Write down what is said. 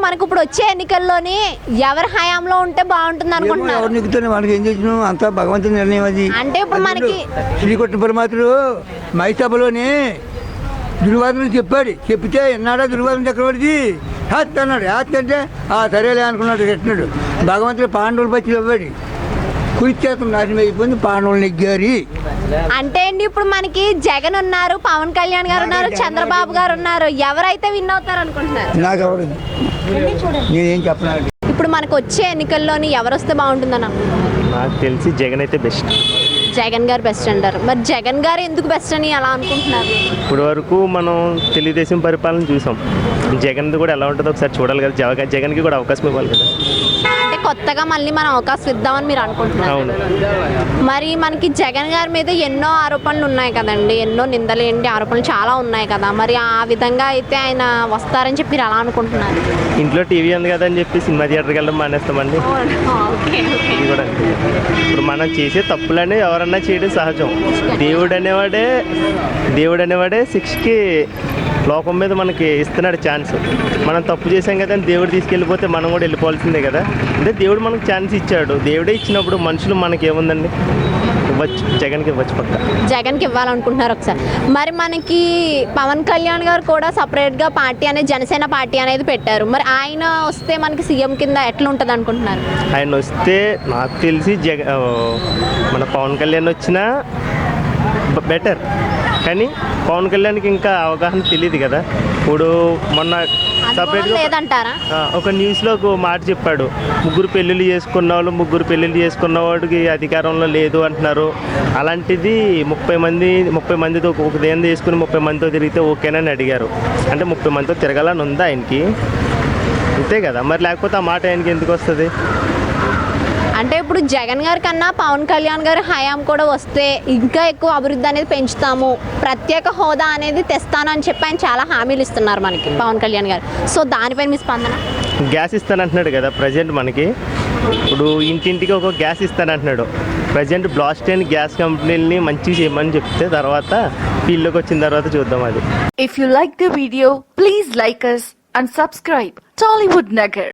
మనకి ఇప్పుడు వచ్చే ఎన్నికల్లోని ఎవరి హయాంలో ఉంటే బాగుంటుంది అనుకుంటున్నారు? ఎవరు నెగ్గుతారు మనకి ఏం చేసినాం అంతా భగవంతుని నిర్ణయం అది. అంటే ఇప్పుడు మనకి శ్రీకృష్ణ పరమాత్ముడు మైసభలోని దుర్వాదన చెప్పాడు. చెప్తే ఎన్నాడా దుర్వాదన చక్రవర్తి హ్యాత్ అన్నాడు. హ్యాత్ అంటే సరేలే అనుకున్నాడు. పెట్టినాడు భగవంతుడు పాండవులు పచ్చి ఇవ్వడు. కురిచేతం నాశనం అయిపోయింది, పాండవులు నెగ్గారు. అంటే అండి ఇప్పుడు మనకి జగన్ ఉన్నారు, పవన్ కళ్యాణ్ గారు ఉన్నారు, చంద్రబాబు గారు ఉన్నారు. ఎవరైతే విన్ అవుతారు అనుకుంటున్నారు? నాకు ఎవరు నేనేం చెప్పను. ఇప్పుడు మనకు వచ్చే ఎన్నికల్లోని ఎవరు వస్తే బాగుంటుందన్న? నాకు తెలిసి జగన్ అయితే బెస్ట్. జగన్ గారు బెస్ట్ అంటారు. మరి జగన్ గారు ఎందుకు బెస్ట్ అని అలా అనుకుంటున్నారు? ఇప్పుడు వరకు మనం తెలుగుదేశం పరిపాలన చూసాం. జగన్ది కూడా ఎలా ఉంటుందో ఒకసారి చూడాలి కదా. జగన్కి కూడా అవకాశం ఇవ్వాలి కదా. అంటే కొత్తగా మళ్ళీ మనం అవకాశం ఇద్దామని మీరు అనుకుంటున్నారు? అవును. మరి మనకి జగన్ గారి మీద ఎన్నో ఆరోపణలు ఉన్నాయి కదండి, ఎన్నో నిందలేంటి ఆరోపణలు చాలా ఉన్నాయి కదా. మరి ఆ విధంగా అయితే ఆయన వస్తారని చెప్పి మీరు అలా అనుకుంటున్నారు? ఇంట్లో టీవీ ఉంది కదా అని చెప్పి సినిమా థియేటర్కి వెళ్ళడం మానేస్తామండి. ఇది కూడా ఇప్పుడు మనం చేసే తప్పులనే ఎవరన్నా చేయడం సహజం. దేవుడు అనేవాడే శిక్షకి లోకం మీద మనకి ఇస్తున్నాడు ఛాన్స్. మనం తప్పు చేసాం కదా అని దేవుడు తీసుకెళ్ళిపోతే మనం కూడా వెళ్ళిపోవాల్సిందే కదా. అంటే దేవుడు మనకు ఛాన్స్ ఇచ్చాడు. దేవుడే ఇచ్చినప్పుడు మనుషులు మనకి ఏముందండి, ఇవ్వచ్చు. జగన్కి ఇవ్వచ్చు, పక్క జగన్కి ఇవ్వాలనుకుంటున్నారు. ఒకసారి మరి మనకి పవన్ కళ్యాణ్ గారు కూడా సపరేట్గా పార్టీ అనేది జనసేన పార్టీ అనేది పెట్టారు. మరి ఆయన వస్తే మనకి సీఎం కింద ఎట్లా ఉంటుంది అనుకుంటున్నారు? ఆయన వస్తే నాకు తెలిసి మన పవన్ కళ్యాణ్ వచ్చినా బెటర్. కానీ పవన్ కళ్యాణ్కి ఇంకా అవగాహన తెలియదు కదా. ఇప్పుడు మొన్న సపరేట్గా లేదంటారా? ఒక న్యూస్లో ఒక మాట చెప్పాడు, ముగ్గురు పెళ్ళిళ్ళు చేసుకున్న వాడికి అధికారంలో లేదు అంటున్నారు. అలాంటిది 30 మందితో ఒక దేని చేసుకుని 30 మందితో తిరిగితే ఓకేనని అడిగారు. అంటే 30 మందితో తిరగాలని ఉందా ఆయనకి? అంతే కదా. మరి లేకపోతే ఆ మాట ఆయనకి ఎందుకు వస్తుంది? అంటే ఇప్పుడు జగన్ గారి కన్నా పవన్ కళ్యాణ్ గారి హయాం కూడా వస్తే ఇంకా ఎక్కువ అభివృద్ధి అనేది పెంచుతాము, ప్రత్యేక హోదా అనేది తెస్తాను అని చెప్పి ఆయన చాలా హామీలు ఇస్తున్నారు మనకి పవన్ కళ్యాణ్ గారు. సో దానిపై మీ స్పందన? గ్యాస్ ఇస్తానంటున్నాడు కదా ప్రజెంట్ మనకి. ఇప్పుడు ఇంటింటికి ఒక గ్యాస్ ఇస్తానంటున్నాడు. ప్రజెంట్ బ్లాస్ట్ అయిన గ్యాస్ కంపెనీలని మంచిగా చేయమని చెప్తే తర్వాత ఫీల్డ్లోకి వచ్చిన తర్వాత చూద్దాం అది. If you like the video, please like us and subscribe Tollywood Nagar.